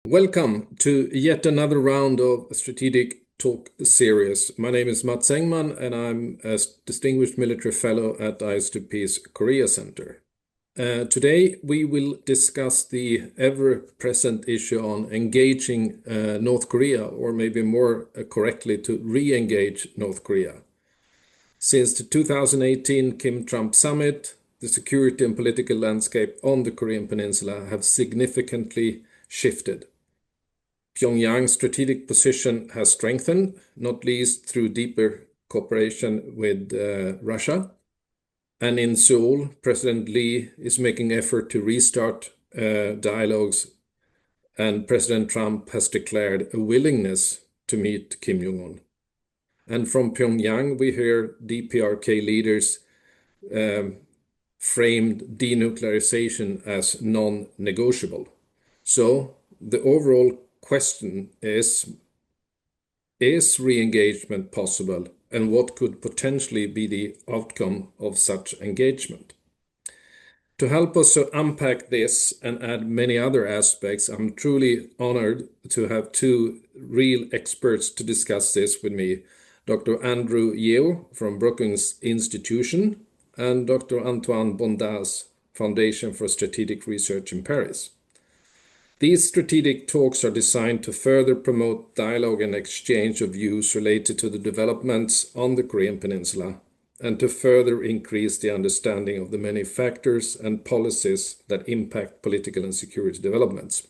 Welcome to yet another round of Strategic Talk series. My name is Mats Engman, and I'm a Distinguished Military Fellow at ISTP's Korea Center. Today, we will discuss the ever-present issue on engaging North Korea, or maybe more correctly, to re-engage North Korea. Since the 2018 Kim-Trump summit, the security and political landscape on the Korean Peninsula have significantly shifted. Pyongyang's strategic position has strengthened, not least through deeper cooperation with Russia. And in Seoul, President Lee is making effort to restart dialogues, and President Trump has declared a willingness to meet Kim Jong-un. And from Pyongyang, we hear DPRK leaders framed denuclearization as non-negotiable. So the overall question is re-engagement possible, and what could potentially be the outcome of such engagement? To help us to unpack this and add many other aspects, I'm truly honored to have two real experts to discuss this with me, Dr. Andrew Yeo from Brookings Institution and Dr. Antoine Bondaz, Foundation for Strategic Research in Paris. These strategic talks are designed to further promote dialogue and exchange of views related to the developments on the Korean Peninsula, and to further increase the understanding of the many factors and policies that impact political and security developments.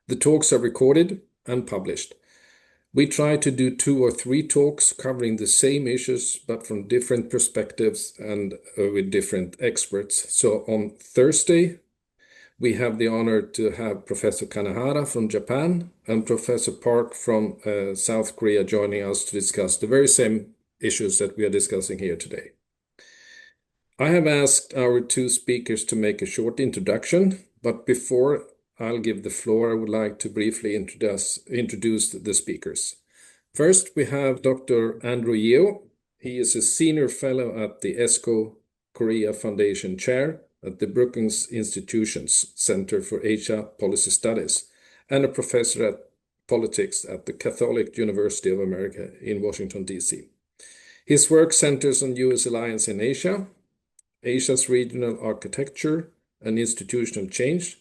The talks are recorded and published. We try to do 2 or 3 talks covering the same issues, but from different perspectives and with different experts. So on Thursday, we have the honor to have Professor Kanehara from Japan and Professor Park from South Korea joining us to discuss the very same issues that we are discussing here today. I have asked our 2 speakers to make a short introduction, but before I'll give the floor, I would like to briefly introduce the speakers. First, we have Dr. Andrew Yeo. He is a senior fellow at the ESCO Korea Foundation Chair at the Brookings Institution's Center for Asia Policy Studies, and a professor at politics at the Catholic University of America in Washington, D.C. His work centers on U.S. alliance in Asia, Asia's regional architecture and institutional change,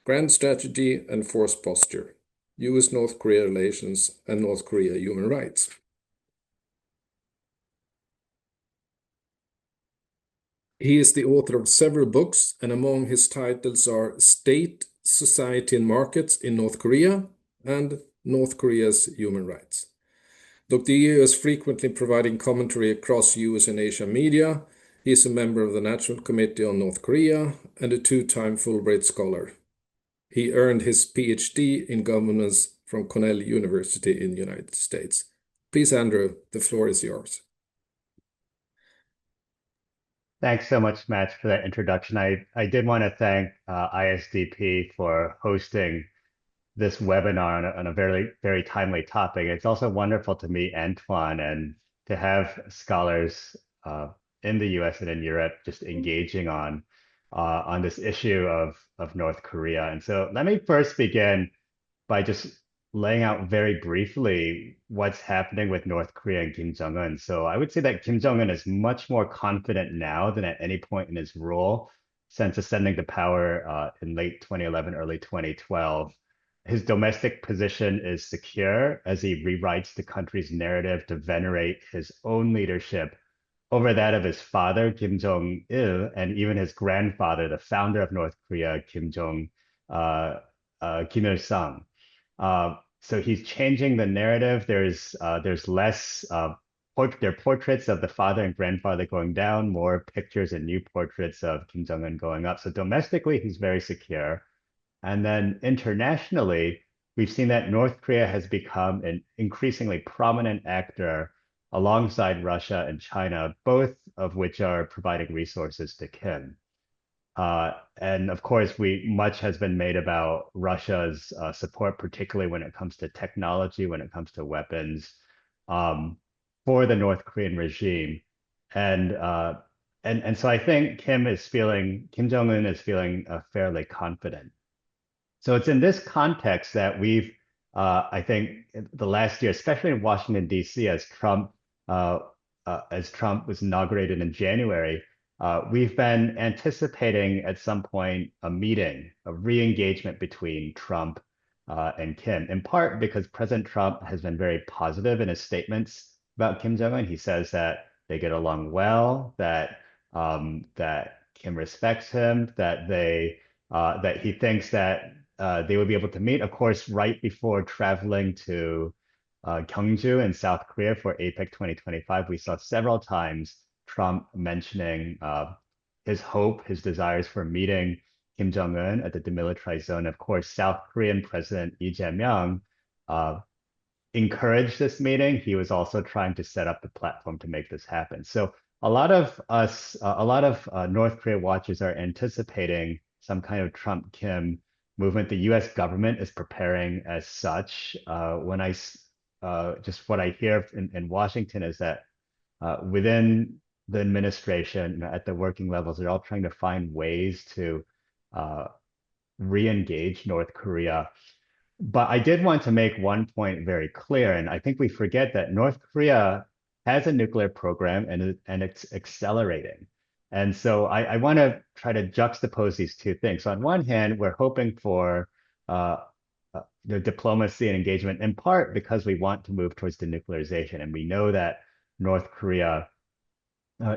grand strategy and force posture, U.S.-North Korea relations, and North Korea human rights. He is the author of several books, and among his titles are State, Society and Markets in North Korea and North Korea's Human Rights. Dr. Yeo is frequently providing commentary across US and Asian media. He is a member of the National Committee on North Korea and a 2-time Fulbright Scholar. He earned his PhD in governance from Cornell University in the United States. Please, Andrew, the floor is yours. Thanks so much, Matt, for that introduction. I did want to thank ISDP for hosting this webinar on a very, very timely topic. It's also wonderful to meet Antoine and to have scholars in the US and in Europe just engaging on this issue of North Korea. And so let me first begin by just laying out very briefly what's happening with North Korea and Kim Jong-un. So I would say that Kim Jong-un is much more confident now than at any point in his role since ascending to power in late 2011, early 2012. His domestic position is secure as he rewrites the country's narrative to venerate his own leadership over that of his father, Kim Jong-il, and even his grandfather, the founder of North Korea, Kim Il-sung. So he's changing the narrative. There's less their portraits of the father and grandfather going down, more pictures and new portraits of Kim Jong-un going up. So domestically, he's very secure. And then internationally, we've seen that North Korea has become an increasingly prominent actor alongside Russia and China, both of which are providing resources to Kim. And of course, much has been made about Russia's support, particularly when it comes to technology, when it comes to weapons, for the North Korean regime. And so I think Kim Jong-un is feeling fairly confident. So it's in this context that I think, the last year, especially in Washington, D.C., uh, as Trump was inaugurated in January, we've been anticipating at some point a meeting, a re-engagement between Trump and Kim, in part because President Trump has been very positive in his statements about Kim Jong-un. He says that they get along well, that Kim respects him, that he thinks that they would be able to meet, of course, right before traveling to Gyeongju in South Korea for APEC 2025. We saw several times Trump mentioning his hope, his desires for meeting Kim Jong-un at the demilitarized zone. Of course, South Korean President Lee Jae-myung uh, encouraged this meeting. He was also trying to set up the platform to make this happen. So a lot of North Korea watchers are anticipating some kind of Trump-Kim movement. The U.S. government is preparing as such. Just what I hear in Washington is that within the administration, at the working levels, they're all trying to find ways to uh, re-engage North Korea. But I did want to make one point very clear, and I think we forget that North Korea has a nuclear program and it's accelerating. And so I want to try to juxtapose these two things. So on one hand, we're hoping for uh, diplomacy and engagement in part because we want to move towards denuclearization, and we know that North Korea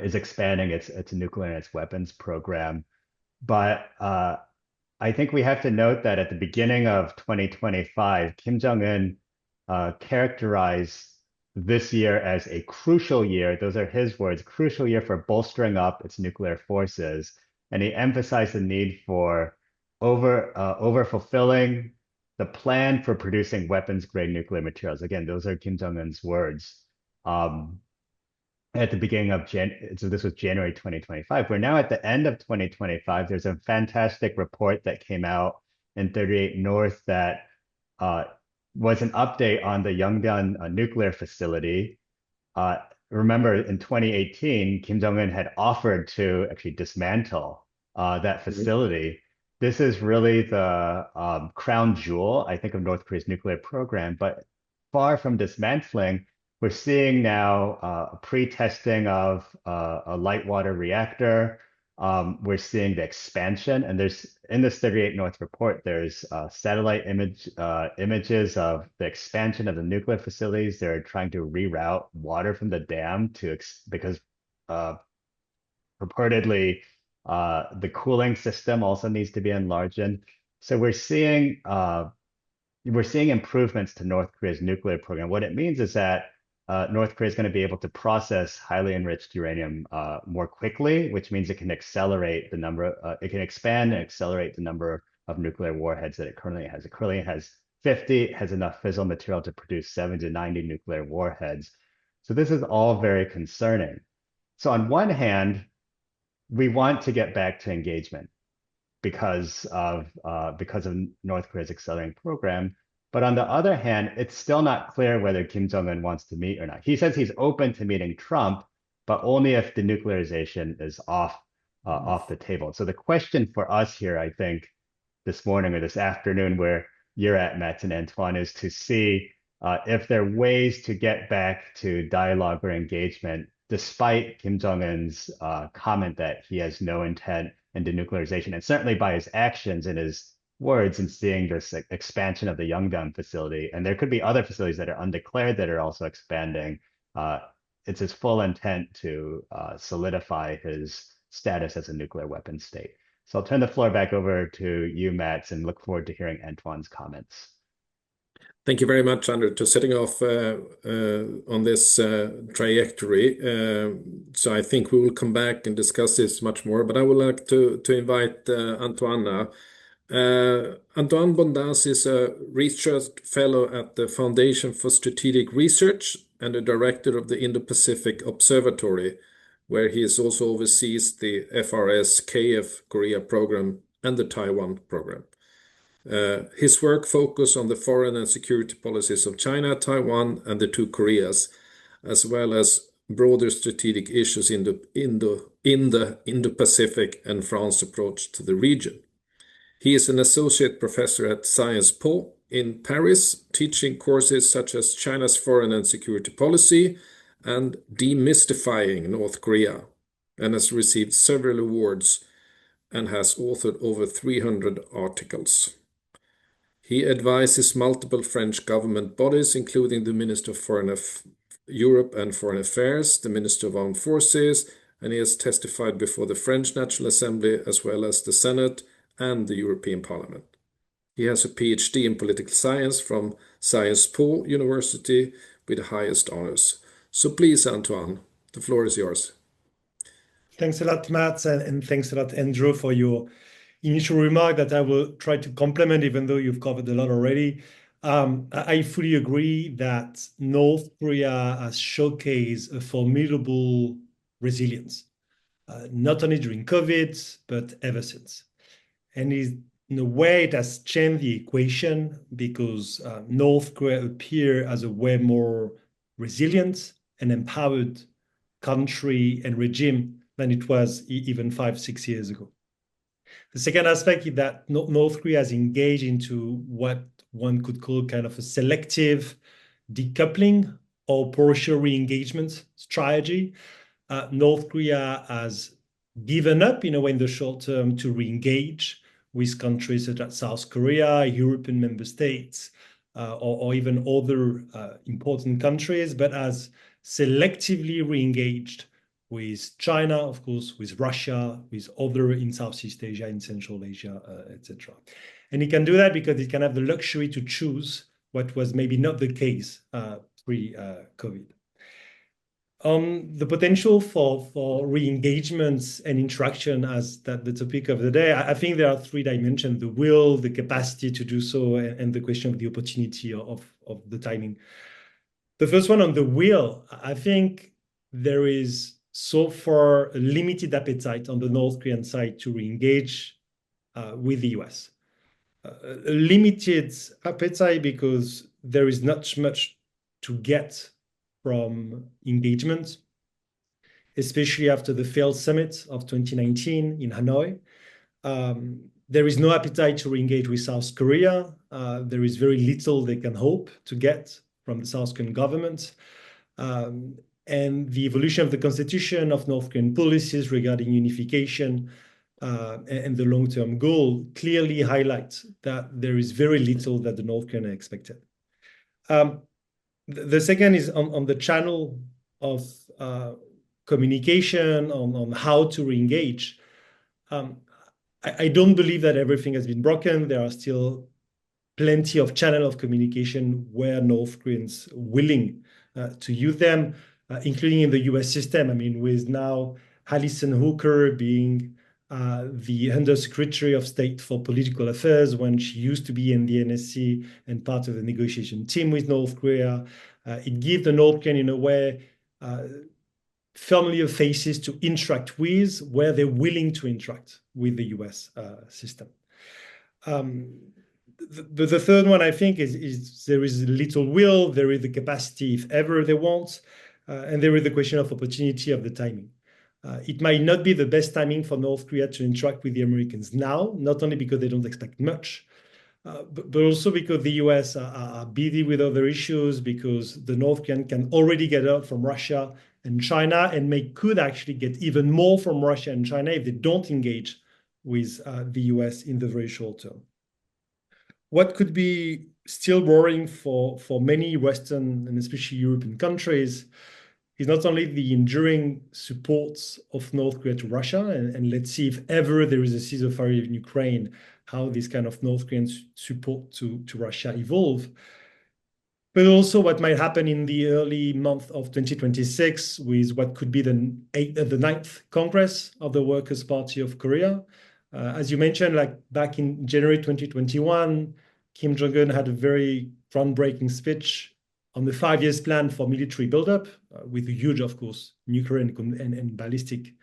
is expanding its nuclear and its weapons program. But I think we have to note that at the beginning of 2025, Kim Jong-un characterized this year as a crucial year. Those are his words, crucial year for bolstering up its nuclear forces. And he emphasized the need for over fulfilling the plan for producing weapons-grade nuclear materials. Again, those are Kim Jong-un's words. Um, at the beginning of so this was January 2025. We're now at the end of 2025. There's a fantastic report that came out in 38 North that uh, was an update on the Yongbyon nuclear facility. Uh, Remember, in 2018, Kim Jong-un had offered to actually dismantle that facility. This is really the crown jewel, I think, of North Korea's nuclear program. But far from dismantling, we're seeing now pre-testing of a light water reactor. We're seeing the expansion, and there's in this 38 North report, there's images of the expansion of the nuclear facilities. They're trying to reroute water from the dam because purportedly the cooling system also needs to be enlarged. So we're seeing improvements to North Korea's nuclear program. What it means is that North Korea is going to be able to process highly enriched uranium more quickly, which means it can accelerate the number, it can expand and accelerate the number of nuclear warheads that it currently has. It currently has 50, has enough fissile material to produce 70 to 90 nuclear warheads. So this is all very concerning. So on one hand, we want to get back to engagement because of North Korea's accelerating program. But on the other hand, it's still not clear whether Kim Jong-un wants to meet or not. He says he's open to meeting Trump, but only if denuclearization is off the table. So the question for us here, I think, this morning or this afternoon, where you're at, Matt and Antoine, is to see if there are ways to get back to dialogue or engagement, despite Kim Jong-un's comment that he has no intent in denuclearization, and certainly by his actions and his words in seeing this expansion of the Yongbyon facility. And there could be other facilities that are undeclared that are also expanding. It's his full intent to solidify his status as a nuclear weapons state. So I'll turn the floor back over to you, Matt, and look forward to hearing Antoine's comments. Thank you very much, Andrew, to setting off on this trajectory. So I think we will come back and discuss this much more, but I would like to invite Antoine now. Antoine Bondaz is a research fellow at the Foundation for Strategic Research and the director of the Indo-Pacific Observatory, where he is also oversees the FRS-KF Korea program and the Taiwan program. His work focuses on the foreign and security policies of China, Taiwan, and the two Koreas, as well as broader strategic issues in the Indo-Pacific and France's approach to the region. He is an associate professor at Sciences Po in Paris, teaching courses such as China's foreign and security policy and demystifying North Korea, and has received several awards and has authored over 300 articles. He advises multiple French government bodies, including the Minister of Europe and Foreign Affairs, the Minister of Armed Forces, and he has testified before the French National Assembly as well as the Senate and the European Parliament. He has a PhD in political science from Sciences Po University with the highest honors. So please, Antoine, the floor is yours. Thanks a lot, Matt, and thanks a lot, Andrew, for your initial remark that I will try to complement, even though you've covered a lot already. I fully agree that North Korea has showcased a formidable resilience, not only during COVID, but ever since. And in a way, it has changed the equation because North Korea appears as a way more resilient and empowered country and regime than it was even 5-6 years ago. The second aspect is that North Korea has engaged into what one could call kind of a selective decoupling or partial re-engagement strategy. North Korea has given up in a way in the short term to re-engage with countries such as South Korea, European member states, or even other important countries, but has selectively re-engaged with China, of course, with Russia, with other in Southeast Asia, in Central Asia, etc. And it can do that because it can have the luxury to choose what was maybe not the case pre-COVID. The potential for re-engagements and interaction as the topic of the day, I think there are three dimensions: the will, the capacity to do so, and the question of the opportunity of the timing. The first one on the will, I think there is so far a limited appetite on the North Korean side to re-engage with the US. A limited appetite because there is not much to get from engagement, especially after the failed summit of 2019 in Hanoi. There is no appetite to re-engage with South Korea. There is very little they can hope to get from the South Korean government. And the evolution of the constitution, of North Korean policies regarding unification and the long-term goal clearly highlights that there is very little that the North Korean expected. The second is on the channel of communication, on how to re-engage. I don't believe that everything has been broken. There are still plenty of channel of communication where North Koreans are willing to use them, including in the US system. I mean, with now Alison Hooker being the Undersecretary of State for Political Affairs when she used to be in the NSC and part of the negotiation team with North Korea. It gives the North Korean, in a way, familiar faces to interact with where they're willing to interact with the US system. The third one, I think, is there is little will, there is the capacity if ever they want, and there is the question of opportunity of the timing. It might not be the best timing for North Korea to interact with the Americans now, not only because they don't expect much, but also because the US are busy with other issues, because the North Korean can already get out from Russia and China and could actually get even more from Russia and China if they don't engage with the US in the very short term. What could be still worrying for many Western and especially European countries is not only the enduring support of North Korea to Russia, and let's see if ever there is a ceasefire in Ukraine, how this kind of North Korean support to Russia evolve, but also what might happen in the early month of 2026 with what could be the 9th Congress of the Workers' Party of Korea. As you mentioned, like back in January 2021, Kim Jong-un had a very groundbreaking speech on the 5-year plan for military buildup, with a huge, of course, nuclear and ballistic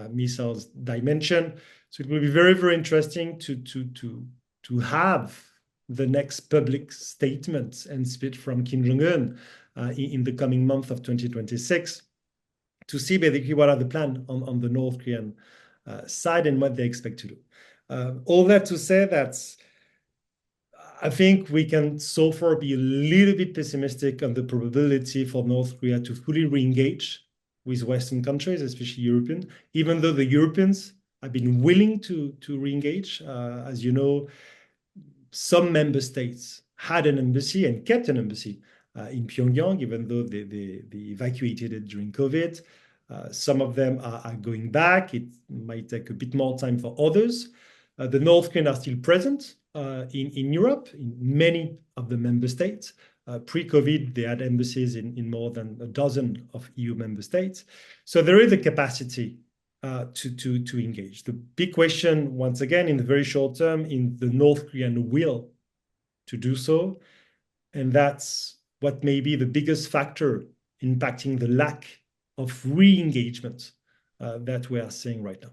missiles dimension. So it will be very, very interesting to have the next public statement and speech from Kim Jong-un in the coming month of 2026 to see basically what are the plans on the North Korean side and what they expect to do. All that to say that I think we can so far be a little bit pessimistic on the probability for North Korea to fully re-engage with Western countries, especially European, even though the Europeans have been willing to re-engage. As you know, some member states had an embassy and kept an embassy in Pyongyang, even though they evacuated it during COVID. Some of them are going back. It might take a bit more time for others. The North Koreans are still present in Europe, in many of the member states. Pre-COVID, they had embassies in more than a dozen of EU member states. So there is a capacity to engage. The big question, once again, in the very short term, in the North Korean will to do so. And that's what may be the biggest factor impacting the lack of re-engagement that we are seeing right now.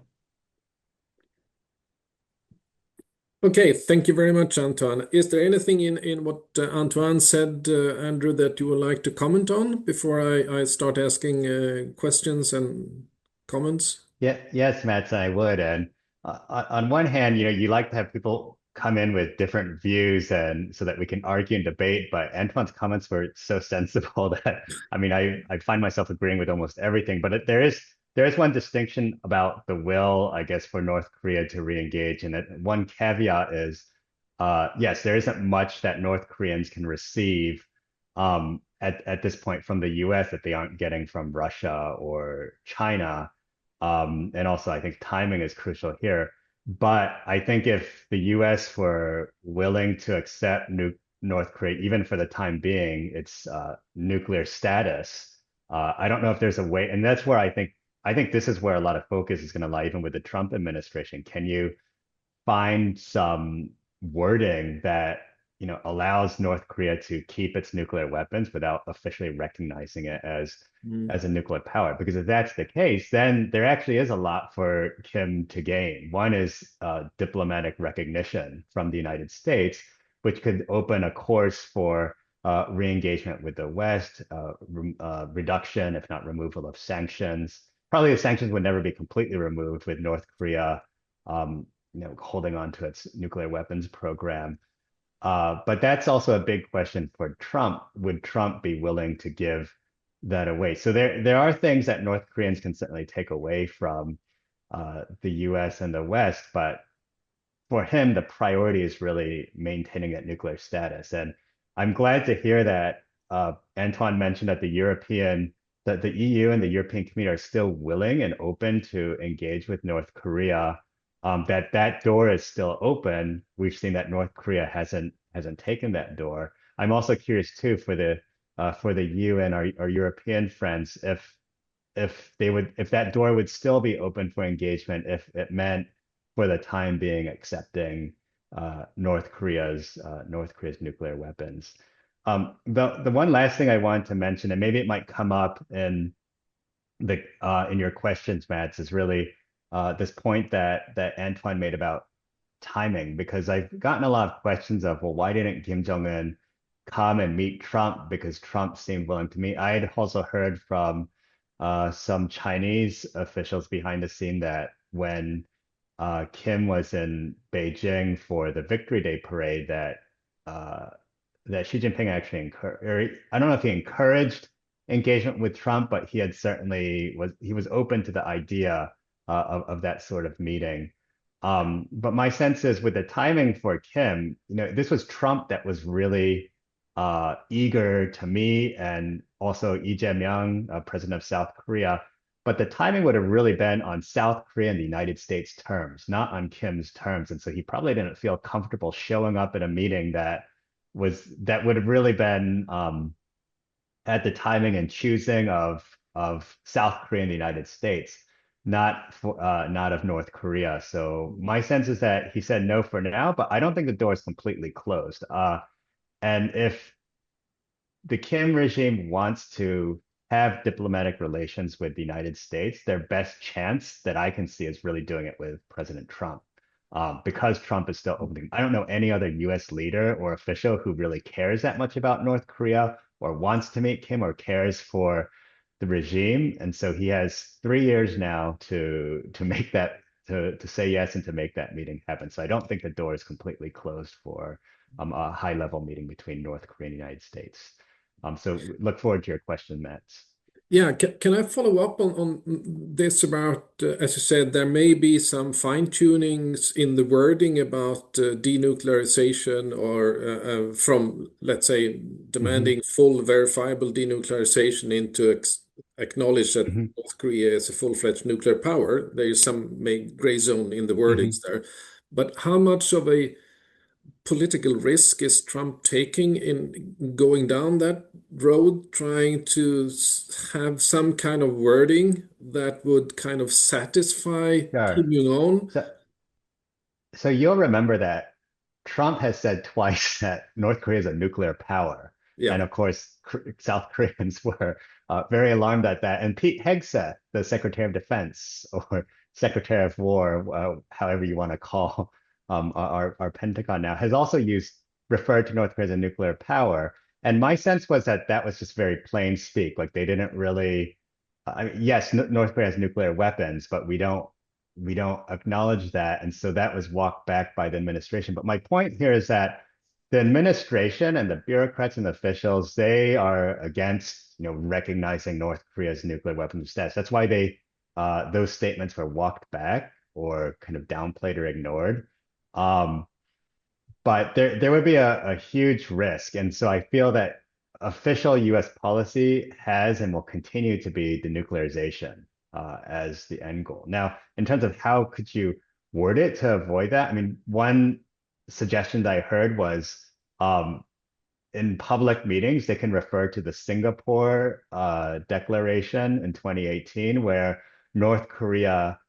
Okay, thank you very much, Antoine. Is there anything in what Antoine said, Andrew, that you would like to comment on before I start asking questions and comments? Yeah, yes, Matt, I would. And on one hand, you like to have people come in with different views and so that we can argue and debate. But Antoine's comments were so sensible that I find myself agreeing with almost everything. But there is one distinction about the will, I guess, for North Korea to re-engage. And one caveat is, yes, there isn't much that North Koreans can receive at this point from the U.S. that they aren't getting from Russia or China. And also, I think timing is crucial here. But I think if the U.S. were willing to accept North Korea, even for the time being, its nuclear status, I don't know if there's a way, and that's where I think this is where a lot of focus is going to lie, even with the Trump administration. Can you find some wording that allows North Korea to keep its nuclear weapons without officially recognizing it as a nuclear power? Because if that's the case, then there actually is a lot for Kim to gain. One is diplomatic recognition from the United States, which could open a course for re-engagement with the West, reduction, if not removal of sanctions. Probably the sanctions would never be completely removed with North Korea, holding on to its nuclear weapons program. But that's also a big question for Trump. Would Trump be willing to give that away? So there are things that North Koreans can certainly take away from the U.S. and the West, but for him, the priority is really maintaining that nuclear status. And I'm glad to hear that Antoine mentioned that the EU and the European community are still willing and open to engage with North Korea. That door is still open. We've seen that North Korea hasn't taken that door. I'm also curious too for the EU and our European friends if that door would still be open for engagement if it meant for the time being accepting North Korea's nuclear weapons. The one last thing I wanted to mention, and maybe it might come up in your questions, Mads, is really this point that Antoine made about timing, because I've gotten a lot of questions of, well, why didn't Kim Jong-un come and meet Trump because Trump seemed willing to meet? I had also heard from some Chinese officials behind the scene that when Kim was in Beijing for the Victory Day parade, that Xi Jinping actually I don't know if he encouraged engagement with Trump, but he was open to the idea of that sort of meeting. But my sense is with the timing for Kim, this was Trump that was really eager to meet, and also Lee Jae-myung, president of South Korea. But the timing would have really been on South Korea and the United States terms, not on Kim's terms. And so he probably didn't feel comfortable showing up at a meeting that would have really been at the timing and choosing of South Korea and the United States, not of North Korea. So my sense is that he said no for now, but I don't think the door is completely closed. And if the Kim regime wants to have diplomatic relations with the United States, their best chance that I can see is really doing it with President Trump. Because Trump is still opening. I don't know any other US leader or official who really cares that much about North Korea or wants to meet Kim or cares for the regime. And so he has 3 years now to to say yes and to make that meeting happen. So I don't think the door is completely closed for a high-level meeting between North Korea and the United States. So look forward to your question, Matt. Yeah, can I follow up on this about, as you said, there may be some fine-tunings in the wording about denuclearization or from, let's say, demanding full verifiable denuclearization into acknowledge that North Korea is a full-fledged nuclear power. There is some gray zone in the wordings there. But how much of a political risk is Trump taking in going down that road, trying to have some kind of wording that would kind of satisfy Sure. Kim Jong-un? So you'll remember that Trump has said twice that North Korea is a nuclear power. Yeah. And of course, South Koreans were very alarmed at that. And Pete Hegseth, the Secretary of Defense or Secretary of War, however you want to call our Pentagon now, has also referred to North Korea as a nuclear power. And my sense was that that was just very plain speak. Like they didn't really, I mean, yes, North Korea has nuclear weapons, but we don't acknowledge that. And so that was walked back by the administration. But my point here is that the administration and the bureaucrats and the officials, they are against, recognizing North Korea's nuclear weapons status. That's why those statements were walked back or kind of downplayed or ignored. But there would be a huge risk. And so I feel that official US policy has and will continue to be denuclearization as the end goal. Now, in terms of how could you word it to avoid that? I mean, one suggestion that I heard was in public meetings, they can refer to the Singapore Declaration in 2018, where North Korea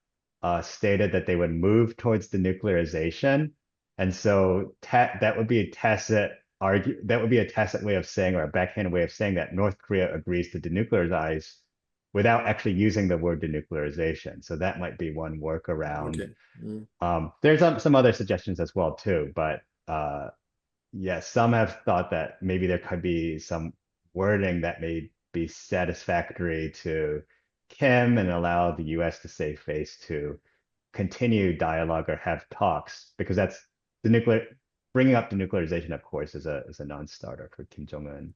stated that they would move towards denuclearization. And so that would be a tacit way of saying, or a backhanded way of saying that North Korea agrees to denuclearize without actually using the word denuclearization. So that might be one workaround. Okay. There's some other suggestions as well too, but yes, some have thought that maybe there could be some wording that may be satisfactory to Kim and allow the US to save face to continue dialogue or have talks, because that's bringing up denuclearization, of course, is a non-starter for Kim Jong-un.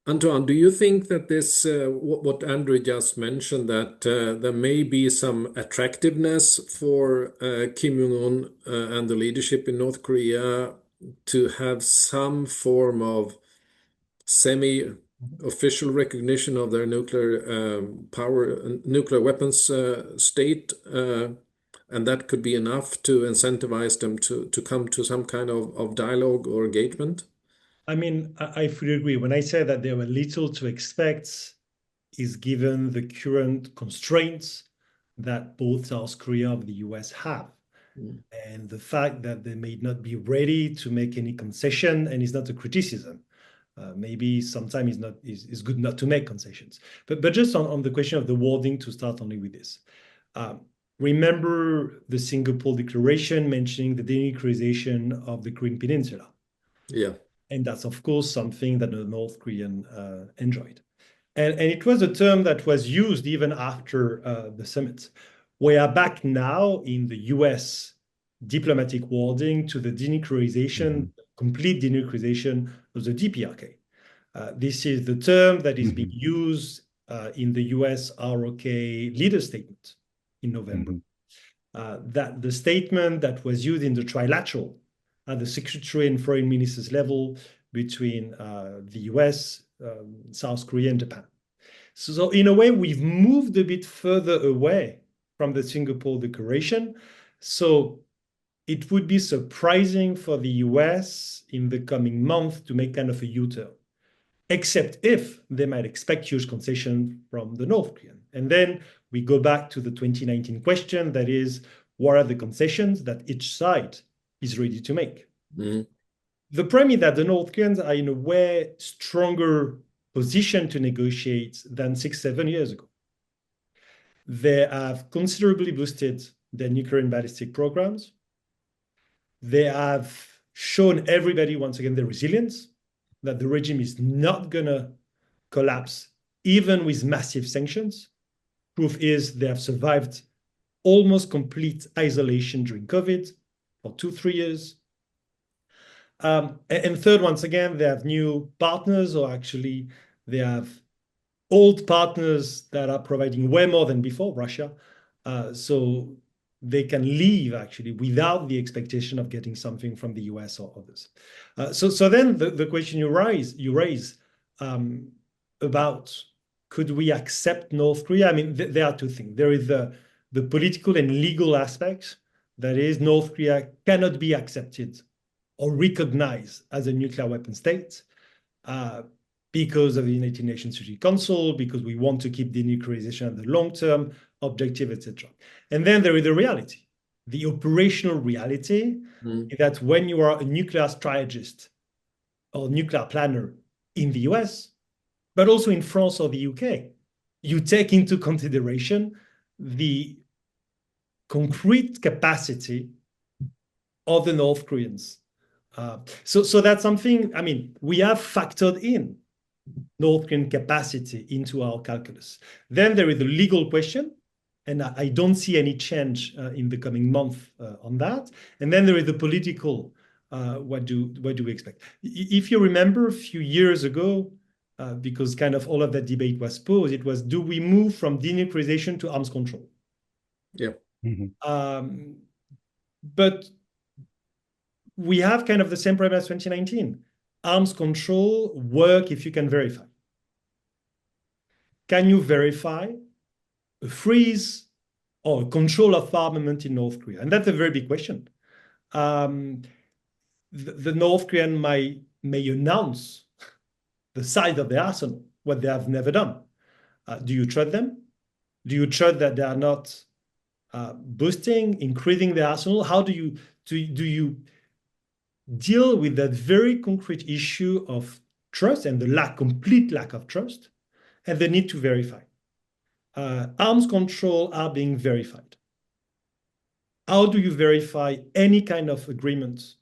Antoine, do you think that this, what Andrew just mentioned, that there may be some attractiveness for Kim Jong-un and the leadership in North Korea to have some form of semi-official recognition of their nuclear power, nuclear weapons state, and that could be enough to incentivize them to come to some kind of dialogue or engagement? I mean, I fully agree. When I say that there were little to expect, is given the current constraints that both South Korea and the US have. And the fact that they may not be ready to make any concession, and it's not a criticism. Maybe sometimes it's good not to make concessions. But just on the question of the wording, to start only with this. Remember the Singapore Declaration mentioning the denuclearization of the Korean Peninsula. Yeah. And that's, of course, something that the North Korean enjoyed. And it was a term that was used even after the summit. We are back now in the US diplomatic wording to the denuclearization, complete denuclearization of the DPRK. This is the term that is being used in the US ROK leader statement in November. That the statement that was used in the trilateral at the secretary and foreign ministers level between the US, South Korea, and Japan. So in a way, we've moved a bit further away from the Singapore Declaration. So it would be surprising for the US in the coming month to make kind of a U-turn, except if they might expect huge concession from the North Korean. And then we go back to the 2019 question, that is, what are the concessions that each side is ready to make? The problem is that the North Koreans are in a way stronger position to negotiate than 6-7 years ago. They have considerably boosted their nuclear and ballistic programs. They have shown everybody, once again, the resilience, that the regime is not going to collapse even with massive sanctions. Proof is they have survived almost complete isolation during COVID for 2-3 years. And third, once again, they have new partners, or actually they have old partners that are providing way more than before, Russia. So they can leave actually without the expectation of getting something from the US or others. So then the question you raise about could we accept North Korea? I mean, there are two things. There is the political and legal aspects. That is, North Korea cannot be accepted or recognized as a nuclear weapon state because of the United Nations Security Council, because we want to keep denuclearization as the long-term objective, etc. And then there is the reality, the operational reality, that when you are a nuclear strategist or nuclear planner in the US, but also in France or the UK, you take into consideration the concrete capacity of the North Koreans. So that's something, I mean, we have factored in North Korean capacity into our calculus. Then there is the legal question, and I don't see any change in the coming month on that. And then there is the political, what do we expect? If you remember a few years ago, because kind of all of that debate was posed, it was, do we move from denuclearization to arms control? Yeah. But we have kind of the same problem as 2019. Arms control work if you can verify. Can you verify a freeze or a control of armament in North Korea? And that's a very big question. The North Korean may announce the size of their arsenal, what they have never done. Do you trust them? Do you trust that they are not boosting, increasing their arsenal? How do you deal with that very concrete issue of trust and the complete lack of trust and the need to verify? Arms control are being verified. How do you verify any kind of agreement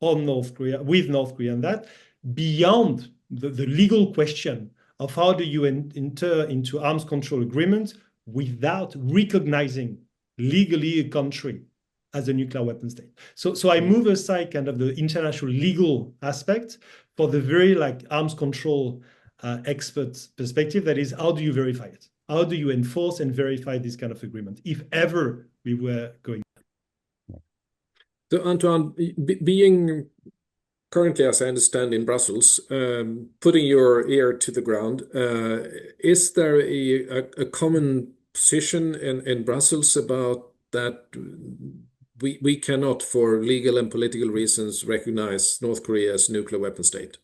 on North Korea, with North Korea, and that beyond the legal question of how do you enter into arms control agreements without recognizing legally a country as a nuclear weapon state? So I move aside kind of the international legal aspect for the very arms control expert perspective. That is, how do you verify it? How do you enforce and verify this kind of agreement, if ever we were going? So Antoine, being currently, as I understand, in Brussels, putting your ear to the ground, is there a common position in Brussels about that we cannot, for legal and political reasons, recognize North Korea as a nuclear weapon state?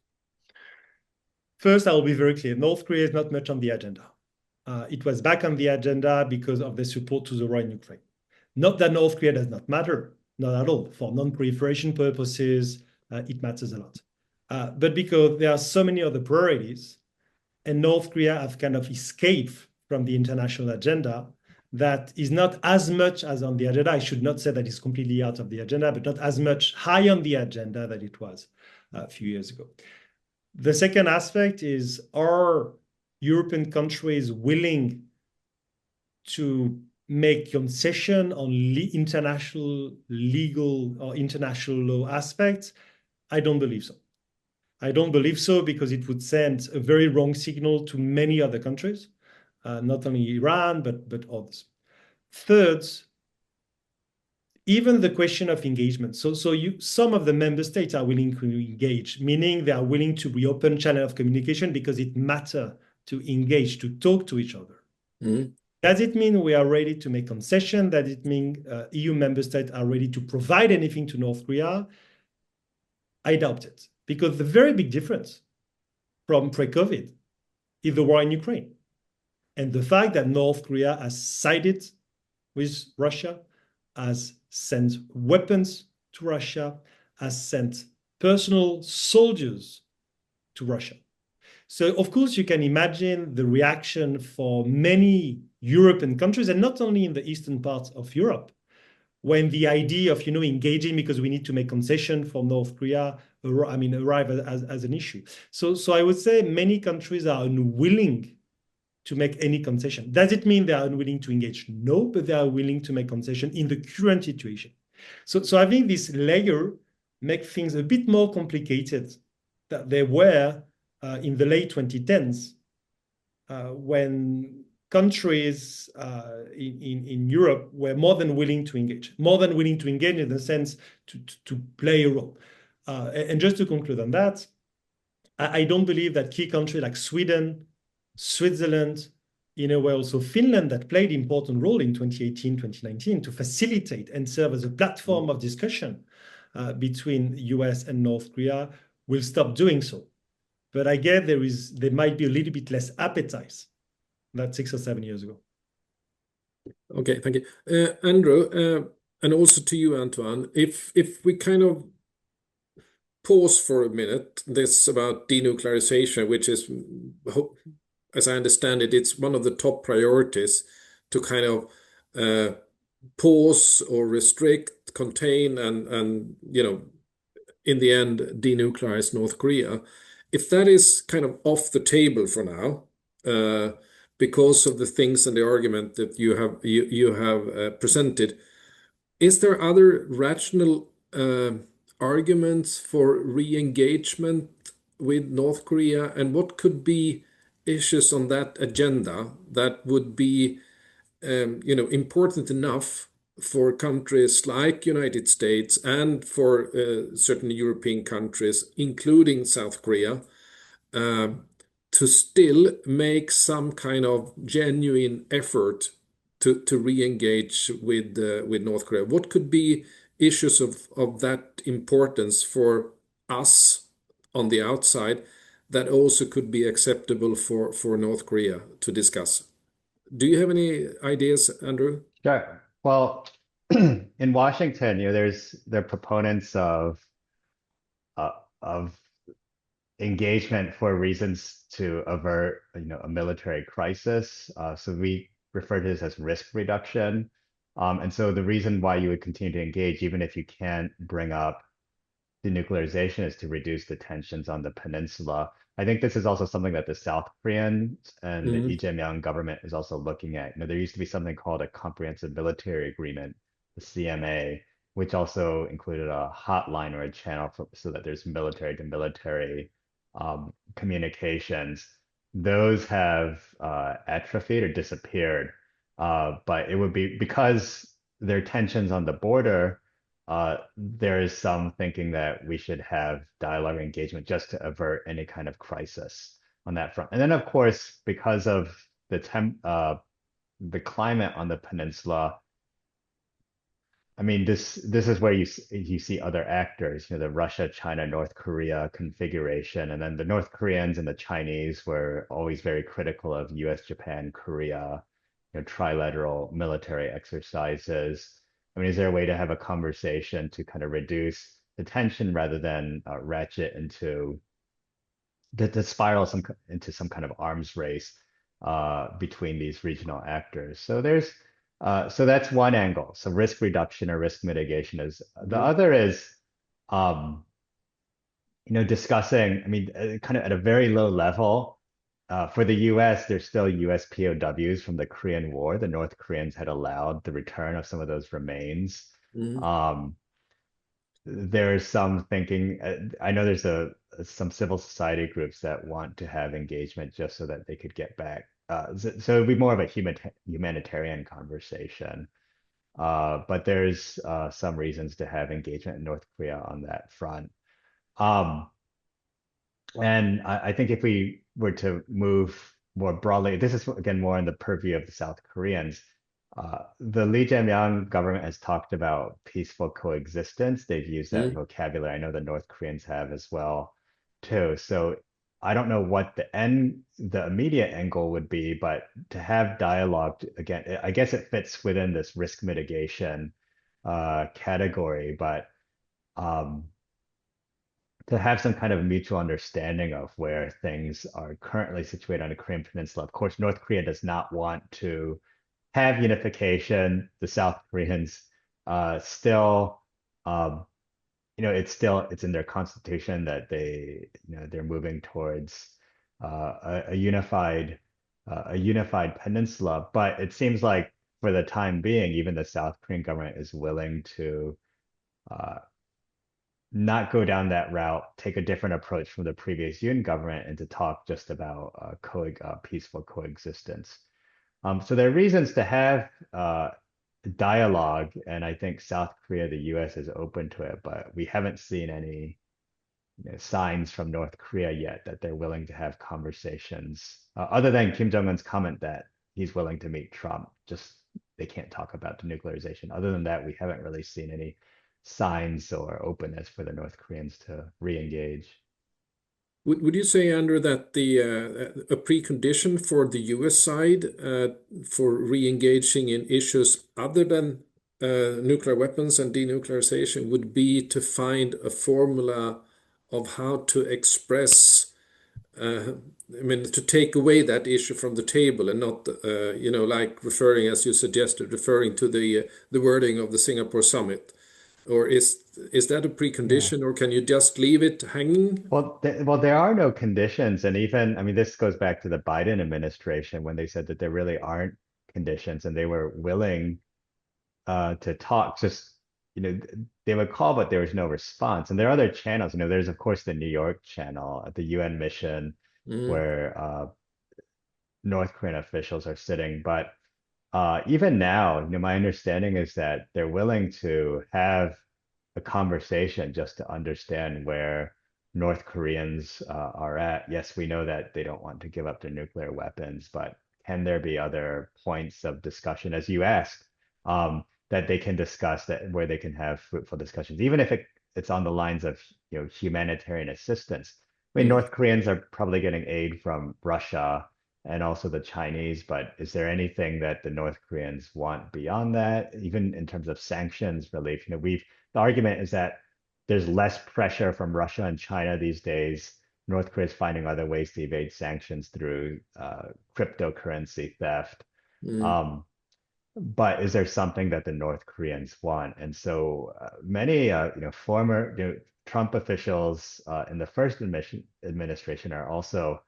First, I will be very clear. North Korea is not much on the agenda. It was back on the agenda because of the support to the war in Ukraine. Not that North Korea does not matter, not at all. For non-proliferation purposes, it matters a lot. But because there are so many other priorities, and North Korea have kind of escaped from the international agenda, that is not as much as on the agenda. I should not say that it's completely out of the agenda, but not as much high on the agenda that it was a few years ago. The second aspect is, are European countries willing to make concession on international legal or international law aspects? I don't believe so. I don't believe so because it would send a very wrong signal to many other countries, not only Iran, but others. Third, even the question of engagement. So some of the member states are willing to engage, meaning they are willing to reopen channel of communication because it matters to engage, to talk to each other. Does it mean we are ready to make concession? Does it mean EU member states are ready to provide anything to North Korea? I doubt it, because the very big difference from pre-COVID is the war in Ukraine. And the fact that North Korea has sided with Russia, has sent weapons to Russia, has sent personal soldiers to Russia. So, of course, you can imagine the reaction for many European countries, and not only in the eastern parts of Europe, when the idea of engaging because we need to make concession for North Korea arrive as an issue. So I would say many countries are unwilling to make any concession. Does it mean they are unwilling to engage? No, but they are willing to make concession in the current situation. So I think this layer makes things a bit more complicated than they were in the late 2010s when countries in Europe were more than willing to engage in the sense to play a role. And just to conclude on that, I don't believe that key countries like Sweden, Switzerland, in a way also Finland, that played an important role in 2018, 2019 to facilitate and serve as a platform of discussion between US and North Korea, will stop doing so. But I guess there might be a little bit less appetite than 6 or 7 years ago. Okay, thank you. Andrew, and also to you, Antoine, if we kind of pause for a minute, this about denuclearization, which is, as I understand it, it's one of the top priorities to kind of pause or restrict, contain, and in the end, denuclearize North Korea. If that is kind of off the table for now, because of the things and the argument that you have presented, is there other rational arguments for re-engagement with North Korea, and what could be issues on that agenda that would be important enough for countries like United States and for certain European countries, including South Korea, to still make some kind of genuine effort to re-engage with North Korea? What could be issues of that importance for us on the outside that also could be acceptable for North Korea to discuss? Do you have any ideas, Andrew? Sure. Well, in Washington, there are proponents of engagement for reasons to avert, a military crisis. So we refer to this as risk reduction. And so the reason why you would continue to engage, even if you can't bring up denuclearization, is to reduce the tensions on the peninsula. I think this is also something that the South Koreans and the Lee Jae-myung government is also looking at. There used to be something called a comprehensive military agreement, the CMA, which also included a hotline or a channel so that there's military to military communications. Those have atrophied or disappeared, but it would be because there are tensions on the border. There is some thinking that we should have dialogue engagement just to avert any kind of crisis on that front. And then, of course, because of the climate on the peninsula, I mean, this is where you see other actors, the Russia, China, North Korea configuration, and then the North Koreans and the Chinese were always very critical of U.S., Japan, Korea, trilateral military exercises. I mean, is there a way to have a conversation to kind of reduce the tension rather than ratchet into the spiral into some kind of arms race between these regional actors? So so that's one angle. So risk reduction or risk mitigation is the other is discussing. I mean, kind of at a very low level. For the U.S., there's still U.S. POWs from the Korean War. The North Koreans had allowed the return of some of those remains. There's some thinking. I know there's some civil society groups that want to have engagement just so that they could get back. So it'd be more of a humanitarian conversation. But there's some reasons to have engagement in North Korea on that front. And I think if we were to move more broadly, this is again more in the purview of the South Koreans. The Lee Jae-myung government has talked about peaceful coexistence. They've used that vocabulary. I know the North Koreans have as well, too. So I don't know what the immediate angle would be, but to have dialogue, again, I guess it fits within this risk mitigation category, but to have some kind of mutual understanding of where things are currently situated on the Korean Peninsula. Of course, North Korea does not want to have unification. The South Koreans still, it's in their constitution that they're moving towards a unified a unified peninsula. But it seems like for the time being, even the South Korean government is willing to uh, not go down that route, take a different approach from the previous UN government, and to talk just about peaceful coexistence. So there are reasons to have dialogue, and I think South Korea, the U.S. is open to it, but we haven't seen any signs from North Korea yet that they're willing to have conversations, other than Kim Jong-un's comment that he's willing to meet Trump. Just they can't talk about denuclearization. Other than that, we haven't really seen any signs or openness for the North Koreans to re-engage. Would you say, Andrew, that the a precondition for the U.S. side for re-engaging in issues other than nuclear weapons and denuclearization would be to find a formula of how to express, I mean, to take away that issue from the table and not, like referring, as you suggested, referring to the wording of the Singapore summit? Or is that a Yeah. precondition, or can you just leave it hanging? Well, there are no conditions, and even, I mean, this goes back to the Biden administration when they said that there really aren't conditions, and they were willing to talk. Just, they would call, but there was no response. And there are other channels. There's of course the New York channel at the UN mission Mm, where North Korean officials are sitting. But even now, my understanding is that they're willing to have a conversation just to understand where North Koreans are at. Yes, we know that they don't want to give up their nuclear weapons, but can there be other points of discussion, as you asked, that they can discuss that where they can have fruitful discussions, even if it's on the lines of humanitarian assistance. I mean, mm. North Koreans are probably getting aid from Russia and also the Chinese, but is there anything that the North Koreans want beyond that, even in terms of sanctions relief? The argument is that there's less pressure from Russia and China these days. North Korea is finding other ways to evade sanctions through cryptocurrency theft. Mm, Um, but is there something that the North Koreans want? And so many, former Trump officials in the first administration are also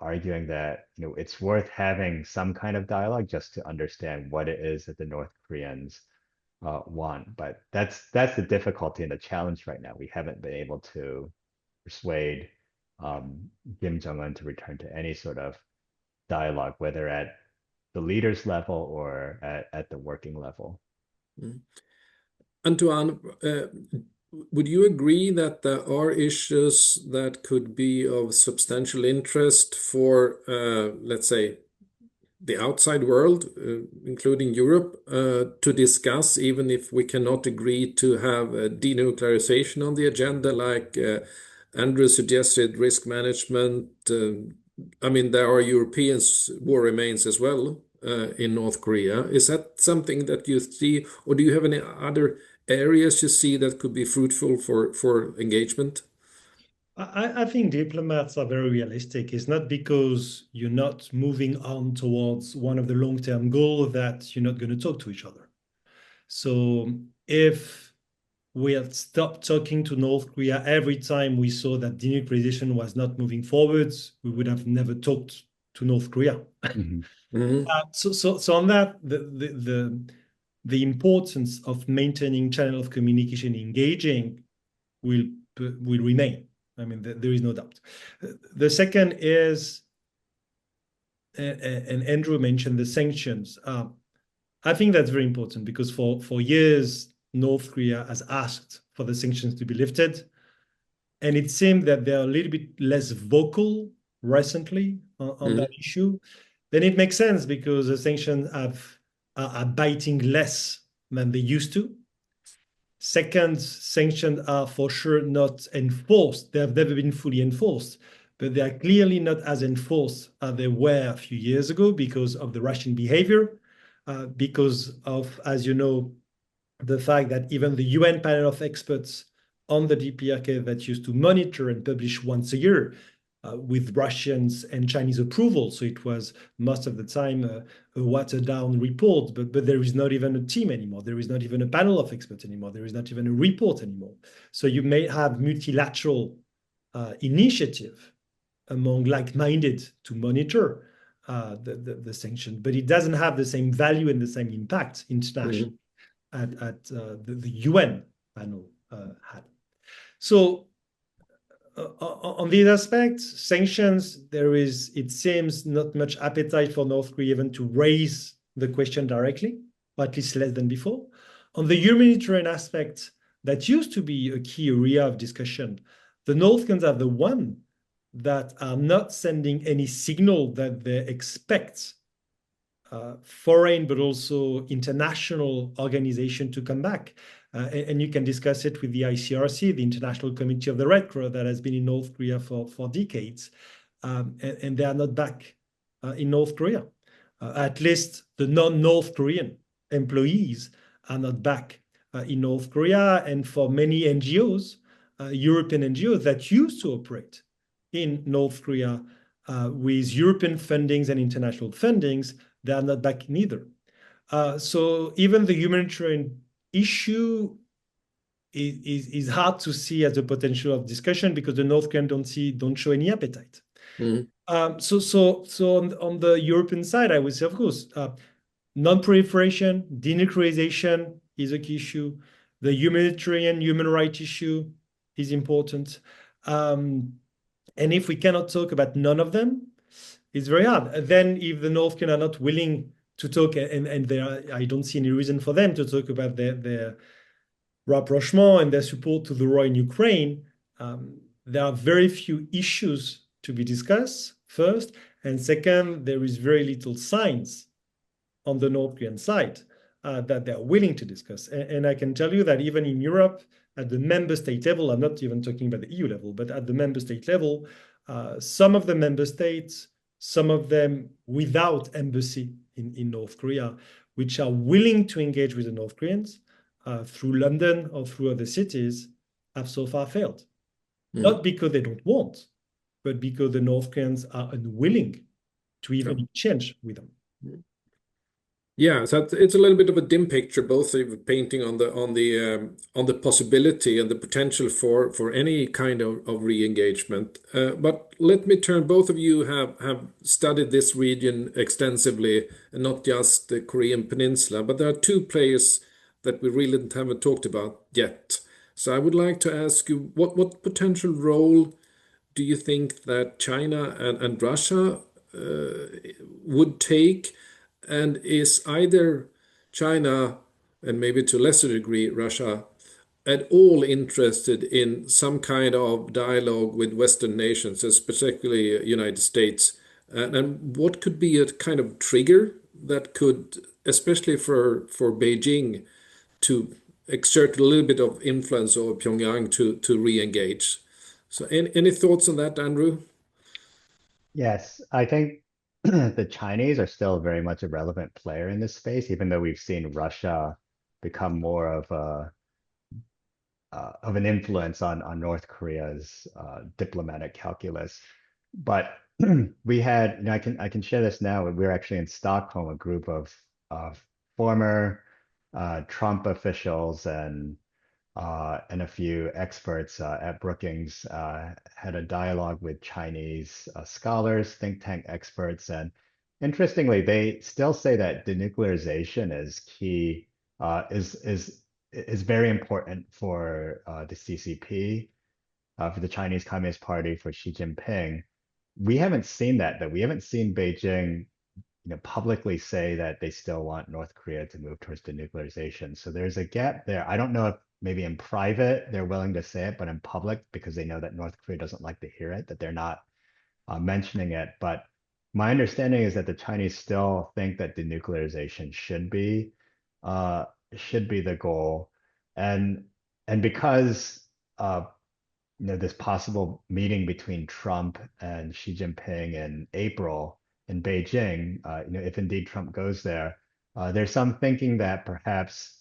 arguing that it's worth having some kind of dialogue just to understand what it is that the North Koreans want. But that's the difficulty and the challenge right now. We haven't been able to persuade Kim Jong-un to return to any sort of dialogue, whether at the leaders level or at the working level. mm. Antoine, would you agree that there are issues that could be of substantial interest for, let's say, the outside world, including Europe, to discuss, even if we cannot agree to have denuclearization on the agenda, like Andrew suggested, risk management? I mean, there are European war remains as well in North Korea. Is that something that you see, or do you have any other areas you see that could be fruitful for engagement? I think diplomats are very realistic. It's not because you're not moving on towards one of the long-term goals that you're not going to talk to each other. So if we had stopped talking to North Korea every time we saw that denuclearization was not moving forwards, we would have never talked to North Korea. Mhm. Mhm. So on that, the importance of maintaining channel of communication, engaging, will remain. I mean, there is no doubt. The second is, and Andrew mentioned the sanctions. I think that's very important because for years, North Korea has asked for the sanctions to be lifted. And it seemed that they're a little bit less vocal recently on that issue. Then it makes sense because the sanctions are biting less than they used to. Second, sanctions are for sure not enforced. They have never been fully enforced, but they are clearly not as enforced as they were a few years ago because of the Russian behavior, because of, as you know, the fact that even the UN panel of experts on the DPRK that used to monitor and publish once a year with Russians and Chinese approval. So it was most of the time a watered down report, but there is not even a team anymore. There is not even a panel of experts anymore. There is not even a report anymore. So you may have multilateral initiative among like-minded to monitor the sanction, but it doesn't have the same value and the same impact internationally at the UN panel had. So on these aspects, sanctions, there is, it seems, not much appetite for North Korea even to raise the question directly, or at least less than before. On the humanitarian aspect, that used to be a key area of discussion. The North Koreans are the one that are not sending any signal that they expect foreign but also international organization to come back. And you can discuss it with the ICRC, the International Committee of the Red Cross, that has been in North Korea for decades. And they are not back in North Korea. At least the non-North Korean employees are not back in North Korea. And for many NGOs, European NGOs that used to operate in North Korea with European fundings and international fundings, they are not back neither. So even the humanitarian issue is hard to see as a potential of discussion because the North Koreans don't show any appetite. So on the European side, I would say, of course, non-proliferation, denuclearization is a key issue. The humanitarian, human rights issue is important. And if we cannot talk about none of them, it's very hard. Then if the North Koreans are not willing to talk, and I don't see any reason for them to talk about their rapprochement and their support to the war in Ukraine, there are very few issues to be discussed, first. And second, there is very little signs on the North Korean side that they're willing to discuss. And I can tell you that even in Europe, at the member state level, I'm not even talking about the EU level, but at the member state level, some of the member states, some of them without embassy in North Korea, which are willing to engage with the North Koreans through London or through other cities, have so far failed. Not because they don't want, but because the North Koreans are unwilling to even change with them. Yeah, so it's a little bit of a dim picture, both of painting on the possibility and the potential for any kind of re-engagement. But let me turn. Both of you have studied this region extensively, and not just the Korean Peninsula. But there are two players that we really haven't talked about yet. So I would like to ask you, what potential role do you think that China and Russia would take? And is either China, and maybe to a lesser degree Russia, at all interested in some kind of dialogue with Western nations, particularly United States? And what could be a kind of trigger that could, especially for Beijing, to exert a little bit of influence over Pyongyang to re-engage? So any thoughts on that, Andrew? Yes, I think the Chinese are still very much a relevant player in this space, even though we've seen Russia become more of an influence on North Korea's diplomatic calculus. But we had, I can share this now. We were actually in Stockholm, a group of former Trump officials and a few experts at Brookings had a dialogue with Chinese scholars, think tank experts, and interestingly, they still say that denuclearization is key, is very important for the CCP, for the Chinese Communist Party, for Xi Jinping. We haven't seen that, though. We haven't seen Beijing, publicly say that they still want North Korea to move towards denuclearization. So there's a gap there. I don't know if maybe in private they're willing to say it, but in public, because they know that North Korea doesn't like to hear it, that they're not mentioning it. But my understanding is that the Chinese still think that denuclearization should be the goal, and because this possible meeting between Trump and Xi Jinping in April in Beijing, if indeed Trump goes there, there's some thinking that perhaps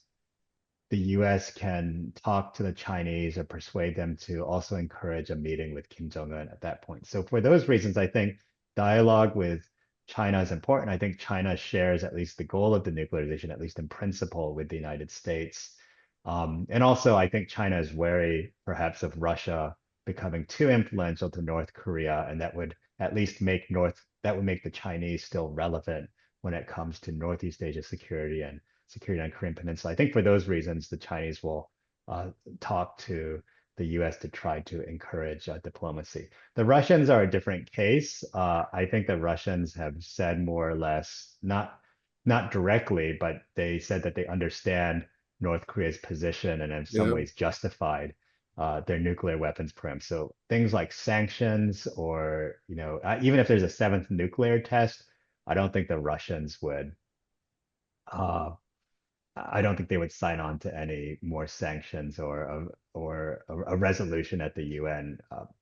the U.S. can talk to the Chinese or persuade them to also encourage a meeting with Kim Jong-un at that point. So for those reasons, I think dialogue with China is important. I think China shares at least the goal of denuclearization, at least in principle, with the United States. And also, I think China is wary, perhaps, of Russia becoming too influential to North Korea, and that would at least that would make the Chinese still relevant when it comes to Northeast Asia security and security on Korean Peninsula. I think for those reasons, the Chinese will talk to the U.S. to try to encourage diplomacy. The Russians are a different case. I think the Russians have said more or less, not directly, but they said that they understand North Korea's position and in some ways justified their nuclear weapons program. So things like sanctions, or even if there's a seventh nuclear test, I don't think the Russians would. I don't think they would sign on to any more sanctions or a resolution at the UN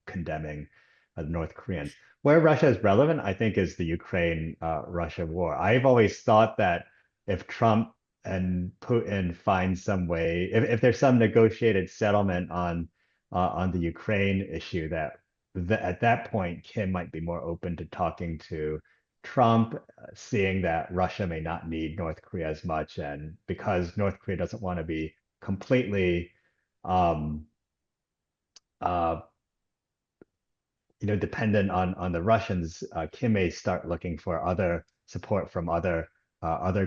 condemning the North Koreans. Where Russia is relevant, I think, is the Ukraine-Russia war. I've always thought that if Trump and Putin find some way, if there's some negotiated settlement on the Ukraine issue, that at that point Kim might be more open to talking to Trump, seeing that Russia may not need North Korea as much, and because North Korea doesn't want to be completely dependent on the Russians, Kim may start looking for other support from other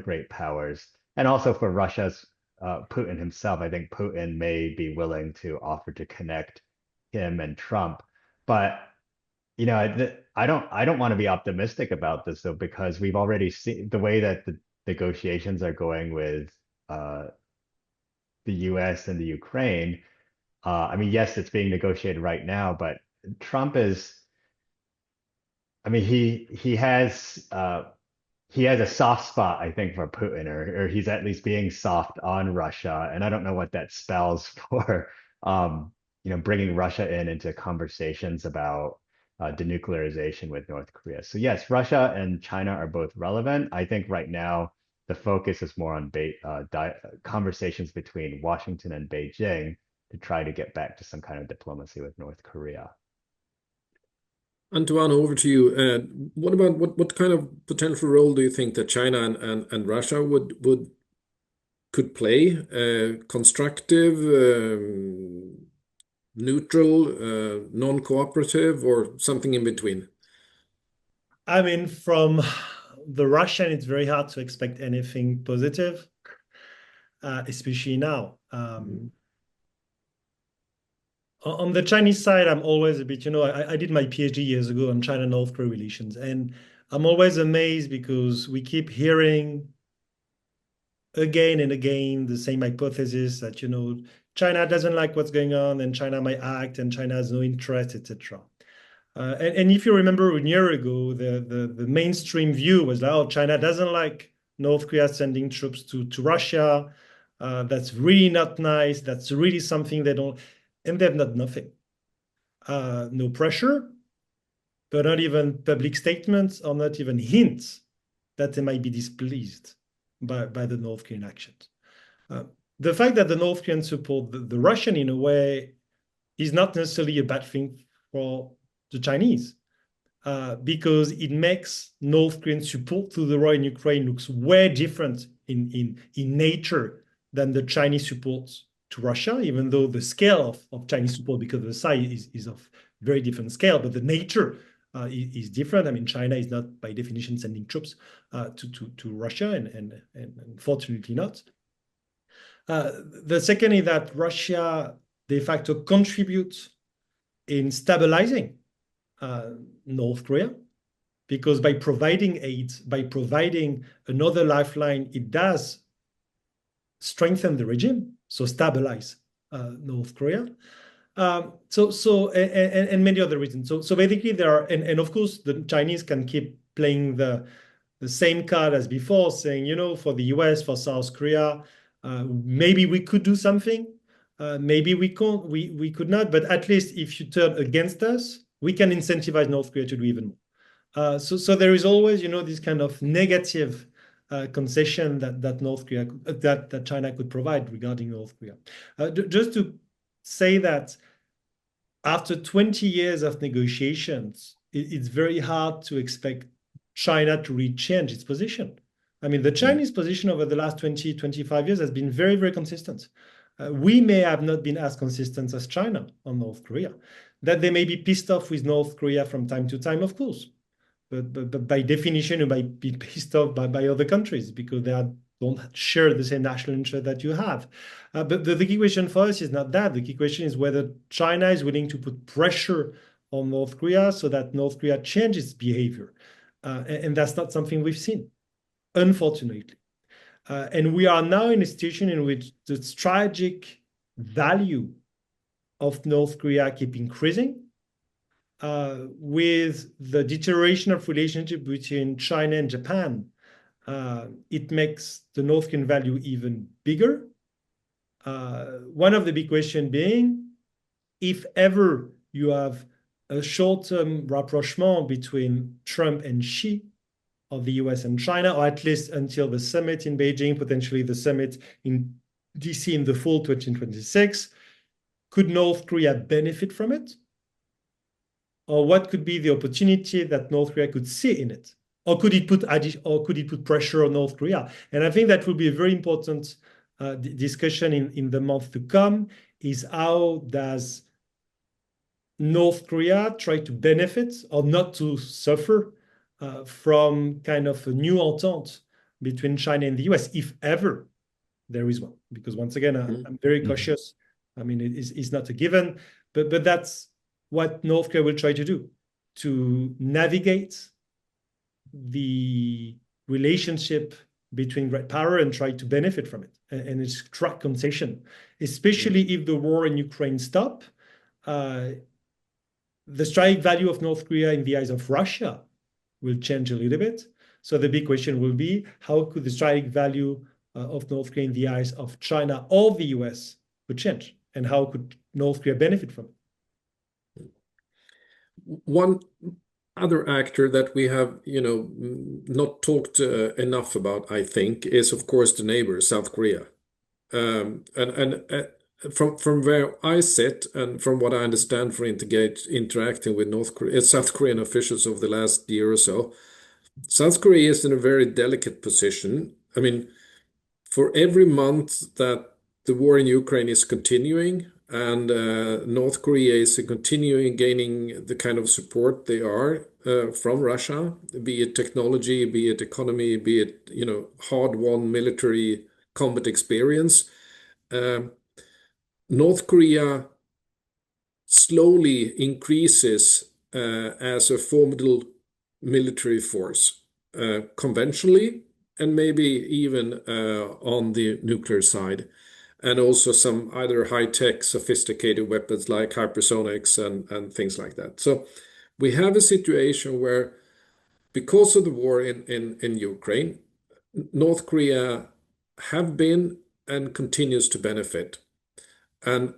great powers, and also for Russia's Putin himself. I think Putin may be willing to offer to connect him and Trump, but I don't want to be optimistic about this though, because we've already seen the way that the negotiations are going with the U.S. and the Ukraine. I mean, yes, it's being negotiated right now, but Trump is, I mean, he has a soft spot, I think, for Putin, or he's at least being soft on Russia, and I don't know what that spells for bringing Russia into conversations about denuclearization with North Korea. So yes, Russia and China are both relevant. I think right now the focus is more on conversations between Washington and Beijing to try to get back to some kind of diplomacy with North Korea. Antoine, over to you. What kind of potential role do you think that China and Russia could play? Constructive, neutral, non-cooperative, or something in between? I mean, from the Russian, it's very hard to expect anything positive, especially now. On the Chinese side, I'm always a bit, I did my PhD years ago on China-North Korea relations, and I'm always amazed because we keep hearing again and again the same hypothesis that, China doesn't like what's going on and China might act and China has no interest, etc. And if you remember a year ago, the mainstream view was like, oh, China doesn't like North Korea sending troops to Russia. That's really not nice. That's really something they don't, and they've not nothing. No pressure, but not even public statements or not even hints that they might be displeased by the North Korean actions. The fact that the North Koreans support the Russian in a way is not necessarily a bad thing for the Chinese, because it makes North Korean support to the war in Ukraine looks way different in nature than the Chinese support to Russia, even though the scale of Chinese support because of the size is of very different scale, but the nature is different. I mean, China is not by definition sending troops to Russia, and unfortunately not. The second is that Russia de facto contributes in stabilizing North Korea, because by providing aid, by providing another lifeline, it does strengthen the regime, so stabilize North Korea. And many other reasons. So basically there are, and of course the Chinese can keep playing the same card as before, saying, for the US, for South Korea, maybe we could do something, maybe we could not, but at least if you turn against us, we can incentivize North Korea to do even more. So there is always, this kind of negative concession that China could provide regarding North Korea. Just to say that after 20 years of negotiations, it's very hard to expect China to really change its position. I mean, the Chinese position over the last 20, 25 years has been very, very consistent. We may have not been as consistent as China on North Korea. That they may be pissed off with North Korea from time to time, of course. But by definition, you might be pissed off by other countries because don't share the same national interest that you have. But the key question for us is not that. The key question is whether China is willing to put pressure on North Korea so that North Korea changes behavior. And that's not something we've seen, unfortunately. And we are now in a situation in which the strategic value of North Korea keep increasing. With the deterioration of relationship between China and Japan, it makes the North Korean value even bigger. One of the big questions being, if ever you have a short-term rapprochement between Trump and Xi of the US and China, or at least until the summit in Beijing, potentially the summit in DC in the fall 2026, could North Korea benefit from it? Or what could be the opportunity that North Korea could see in it? Or could it put pressure on North Korea? And I think that will be a very important discussion in the month to come, is how does North Korea try to benefit or not to suffer from kind of a new entente between China and the US, if ever there is one. Because once again, I'm very cautious. I mean, it's not a given, but that's what North Korea will try to do, to navigate the relationship between great power and try to benefit from it and extract concession, especially if the war in Ukraine stop. The strike value of North Korea in the eyes of Russia will change a little bit. So the big question will be, how could the strike value of North Korea in the eyes of China or the US would change? And how could North Korea benefit from it? One other actor that we have, not talked enough about, I think, is of course the neighbor, South Korea. From where I sit and from what I understand from interacting with South Korean officials over the last year or so, South Korea is in a very delicate position. I mean, for every month that the war in Ukraine is continuing and North Korea is continuing gaining the kind of support they are from Russia, be it technology, be it economy, be it hard-won military combat experience. North Korea slowly increases as a formidable military force, conventionally, and maybe even on the nuclear side, and also some either high-tech sophisticated weapons like hypersonics and things like that. So we have a situation where, because of the war in Ukraine, North Korea have been and continues to benefit and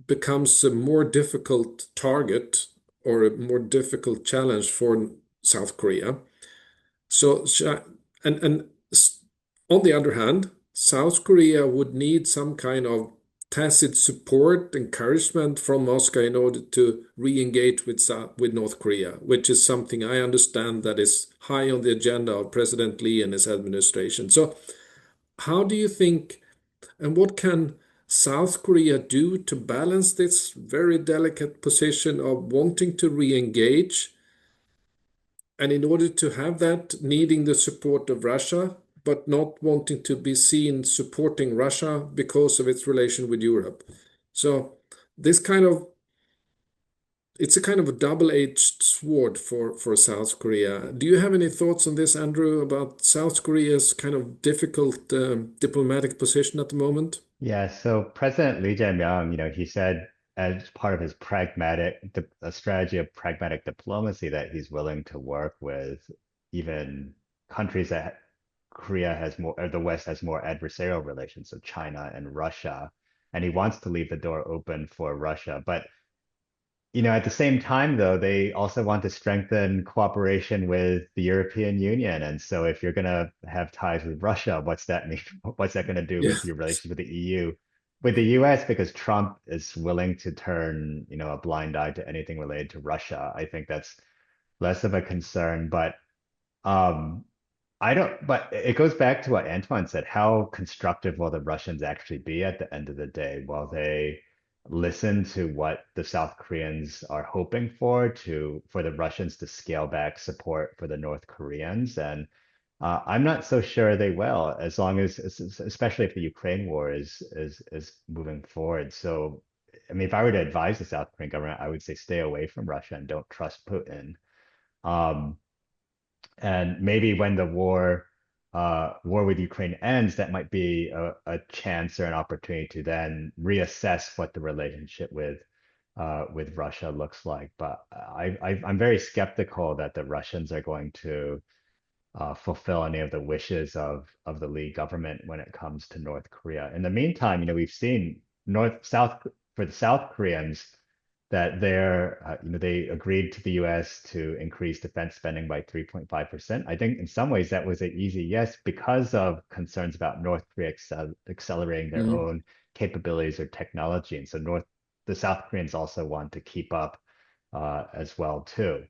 becomes a more difficult target or a more difficult challenge for South Korea. So, and on the other hand, South Korea would need some kind of tacit support, encouragement from Moscow in order to re-engage with North Korea, which is something I understand that is high on the agenda of President Lee and his administration. So how do you think, and what can South Korea do to balance this very delicate position of wanting to re-engage, and in order to have that, needing the support of Russia, but not wanting to be seen supporting Russia because of its relation with Europe? So it's a kind of a double-edged sword for South Korea. Do you have any thoughts on this, Andrew, about South Korea's kind of difficult diplomatic position at the moment? Yeah, so President Lee Jae-myung, he said as part of his a strategy of pragmatic diplomacy that he's willing to work with even countries that Korea has more, or the West has more adversarial relations, so China and Russia, and he wants to leave the door open for Russia. But at the same time, though, they also want to strengthen cooperation with the European Union. And so if you're going to have ties with Russia, what's that mean? What's that going to do Yeah. with your relations with the EU? With the US, because Trump is willing to turn, a blind eye to anything related to Russia, I think that's less of a concern. But but it goes back to what Antoine said. How constructive will the Russians actually be at the end of the day? While they listen to what the South Koreans are hoping for the Russians to scale back support for the North Koreans. And I'm not so sure they will, as long as, especially if the Ukraine war is moving forward. So, I mean, if I were to advise the South Korean government, I would say stay away from Russia and don't trust Putin. Um, and maybe when the war with Ukraine ends, that might be a chance or an opportunity to then reassess what the relationship with Russia looks like. But I'm very skeptical that the Russians are going to fulfill any of the wishes of the Lee government when it comes to North Korea. In the meantime, we've seen for the South Koreans that they agreed to the U.S. to increase defense spending by 3.5%. I think in some ways that was an easy yes because of concerns about North Korea accelerating their own capabilities or technology, and so the South Koreans also want to keep up as well too.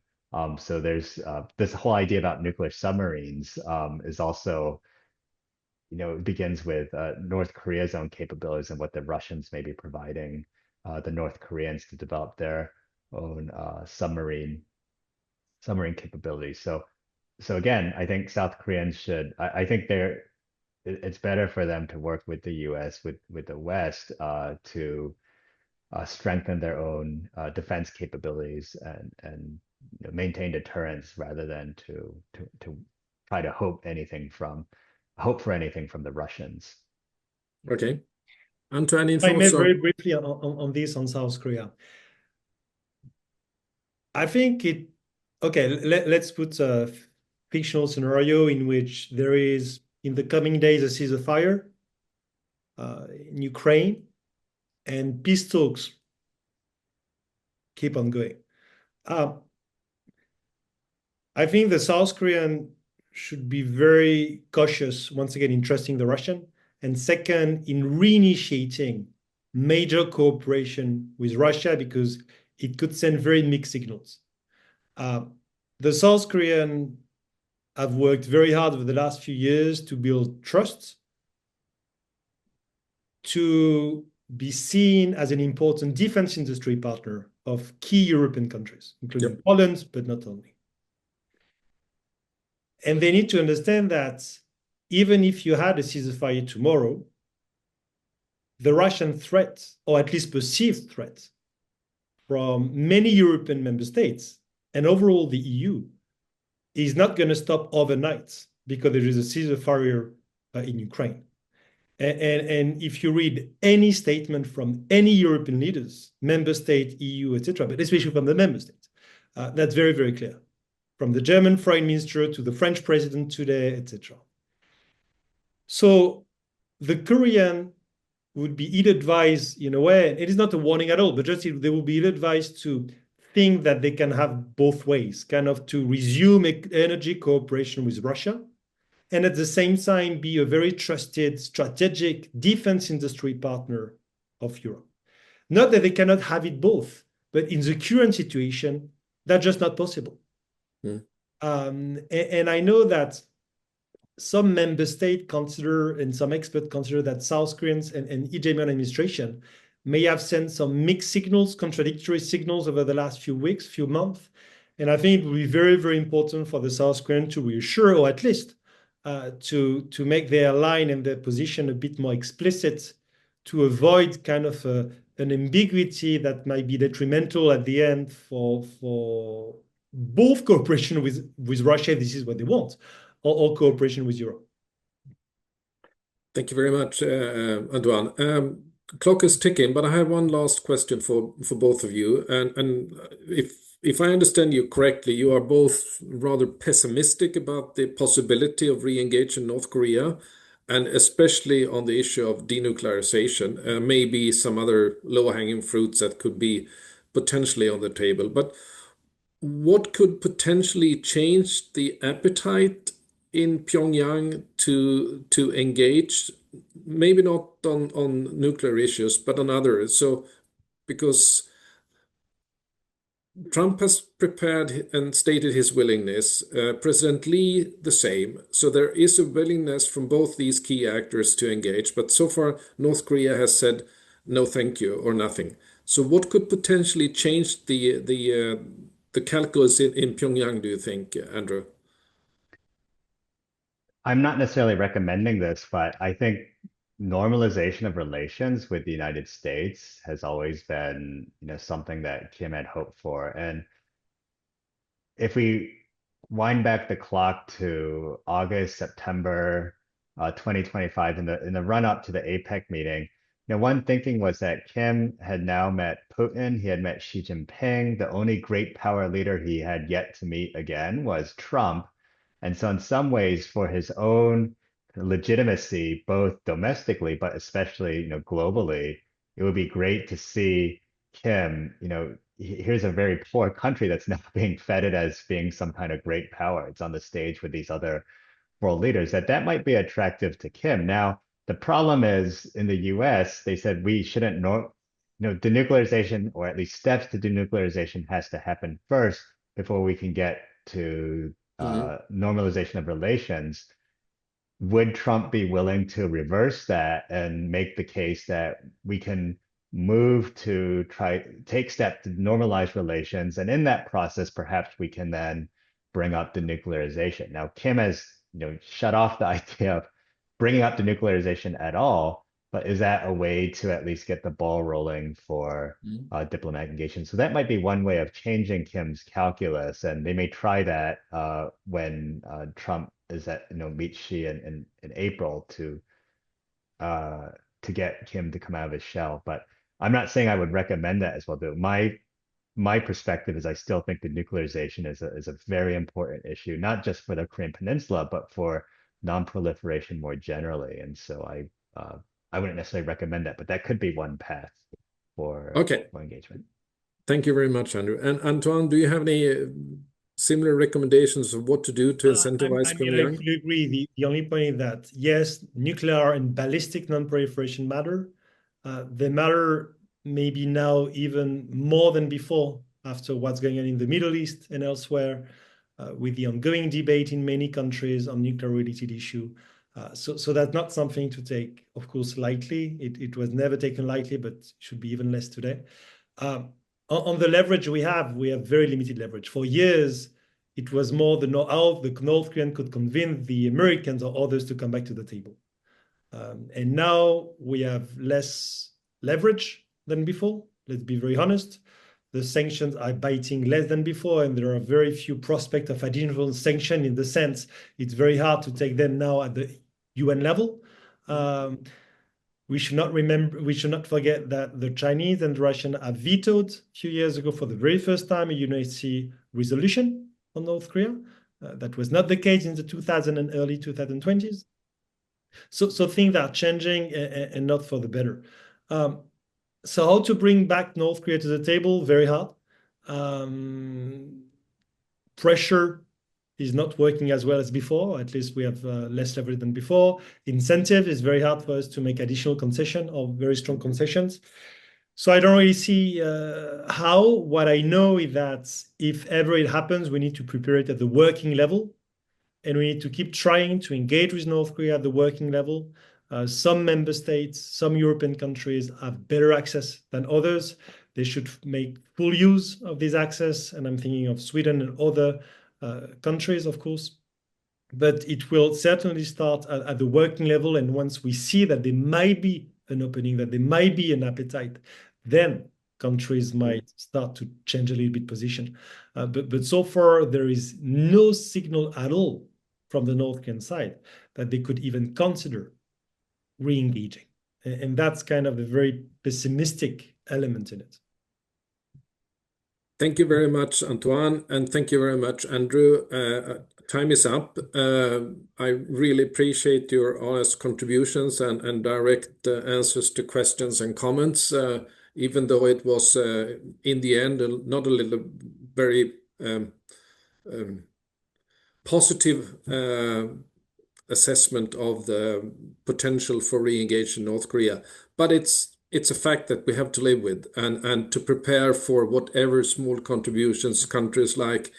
So there's this whole idea about nuclear submarines is also, it begins with North Korea's own capabilities and what the Russians may be providing the North Koreans to develop their own submarine capabilities. So again, I think South Koreans should, I think it's better for them to work with the US, with the West, to strengthen their own defense capabilities and maintain deterrence rather than to try to hope for anything from the Russians. Okay. Antoine, any I may thoughts very on? briefly on this on South Korea. I think okay, let's put a fictional scenario in which there is, in the coming days, a ceasefire in Ukraine and peace talks keep on going. I think the South Korean should be very cautious, once again, in trusting the Russian, and second, in reinitiating major cooperation with Russia, because it could send very mixed signals. The South Korean have worked very hard over the last few years to build trust, to be seen as an important defense industry partner of key European countries, including Poland, but not only. And they need to understand that even if you had a ceasefire tomorrow, the Russian threat, or at least perceived threat, from many European member states and overall the EU, is not going to stop overnight because there is a ceasefire in Ukraine. And if you read any statement from any European leaders, member state, EU, etc., but especially from the member states, that's very, very clear. From the German foreign minister to the French president today, etc. So the Korean would be ill-advised in a way, and it is not a warning at all, but just they will be ill-advised to think that they can have both ways, kind of to resume energy cooperation with Russia, and at the same time be a very trusted strategic defense industry partner of Europe. Not that they cannot have it both, but in the current situation, that's just not possible. And I know that some member states consider, and some experts consider, that South Koreans and Lee Jae-myung administration may have sent some mixed signals, contradictory signals over the last few weeks, few months. And I think it will be very, very important for the South Koreans to reassure, or at least to make their line and their position a bit more explicit, to avoid kind of an ambiguity that might be detrimental at the end for both cooperation with Russia, if this is what they want, or cooperation with Europe. Thank you very much, Antoine. Clock is ticking, but I have one last question for both of you. And if I understand you correctly, you are both rather pessimistic about the possibility of re-engaging North Korea, and especially on the issue of denuclearization, maybe some other low-hanging fruits that could be potentially on the table. But what could potentially change the appetite in Pyongyang to engage, maybe not on nuclear issues, but on others? So, because Trump has prepared and stated his willingness, President Lee the same. So there is a willingness from both these key actors to engage, but so far North Korea has said no thank you or nothing. So what could potentially change the calculus in Pyongyang, do you think, Andrew? I'm not necessarily recommending this, but I think normalization of relations with the United States has always been, something that Kim had hoped for. And if we wind back the clock to August, September 2025, in the run up to the APEC meeting, one thinking was that Kim had now met Putin, he had met Xi Jinping. The only great power leader he had yet to meet again was Trump. And so, in some ways, for his own legitimacy, both domestically, but especially, globally, it would be great to see Kim, here's a very poor country that's now being feted as being some kind of great power. It's on the stage with these other world leaders, that might be attractive to Kim. Now, the problem is in the US, they said we shouldn't denuclearization, or at least steps to denuclearization, has to happen first before we can get to Mhm. normalization of relations. Would Trump be willing to reverse that and make the case that we can move to take steps to normalize relations, and in that process, perhaps we can then bring up denuclearization? Now, Kim has shut off the idea of bringing up denuclearization at all, but is that a way to at least get the ball rolling for Mhm. diplomatic engagement? So that might be one way of changing Kim's calculus, and they may try that when Trump is at meet Xi in April uh, to get Kim to come out of his shell. But I'm not saying I would recommend that as well. Though my perspective is I still think the nuclearization is a very important issue, not just for the Korean Peninsula, but for non-proliferation more generally. And so I wouldn't necessarily recommend that, but that could be one path Okay. for engagement. Thank you very much, Andrew. And Antoine, do you have any similar recommendations of what to do to I incentivize mean, I Pyongyang? fully agree. The only point is that, yes, nuclear and ballistic non-proliferation matter. They matter maybe now even more than before after what's going on in the Middle East and elsewhere, with the ongoing debate in many countries on nuclear-related issue. So that's not something to take, of course, lightly. It was never taken lightly, but should be even less today. Um, on the leverage we have very limited leverage. For years, it was more how the North Korean could convince the Americans or others to come back to the table. And now we have less leverage than before. Let's be very honest. The sanctions are biting less than before, and there are very few prospects of additional sanction, in the sense it's very hard to take them now at the UN level. We should not forget that the Chinese and the Russians have vetoed a few years ago for the very first time a UNSC resolution on North Korea. That was not the case in the 2000 and early 2020s. So things are changing, and not for the better. So how to bring back North Korea to the table? Very hard. Pressure is not working as well as before. At least we have less leverage than before. Incentive is very hard for us to make additional concession or very strong concessions. So I don't really see how. What I know is that if ever it happens, we need to prepare it at the working level, and we need to keep trying to engage with North Korea at the working level. Some member states, some European countries have better access than others. They should make full use of this access, and I'm thinking of Sweden and other countries, of course. But it will certainly start at the working level, and once we see that there might be an opening, that there might be an appetite, then countries might start to change a little bit position. But so far, there is no signal at all from the North Korean side that they could even consider re-engaging. And that's kind of a very pessimistic element in it. Thank you very much, Antoine, and thank you very much, Andrew. Time is up. I really appreciate your honest contributions and direct answers to questions and comments, even though it was, in the end, not a little very positive assessment of the potential for re-engage in North Korea. But it's a fact that we have to live with, and to prepare for whatever small contributions countries like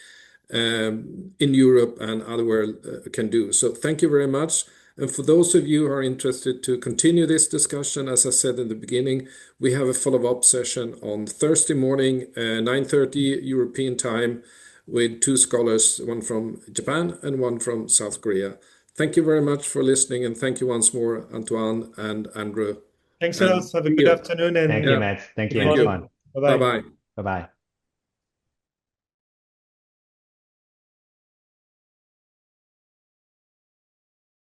in Europe and other world can do. So thank you very much. And for those of you who are interested to continue this discussion, as I said in the beginning, we have a follow-up session on Thursday morning, 9:30 European time, with two scholars, one from Japan and one from South Korea. Thank you very much for listening, and thank you once more, Antoine and Andrew. Thanks a lot. Have a see good you. afternoon and Thank you, Matt. Thank you, Thank you. Antoine. bye-bye. Bye-bye. Bye-bye.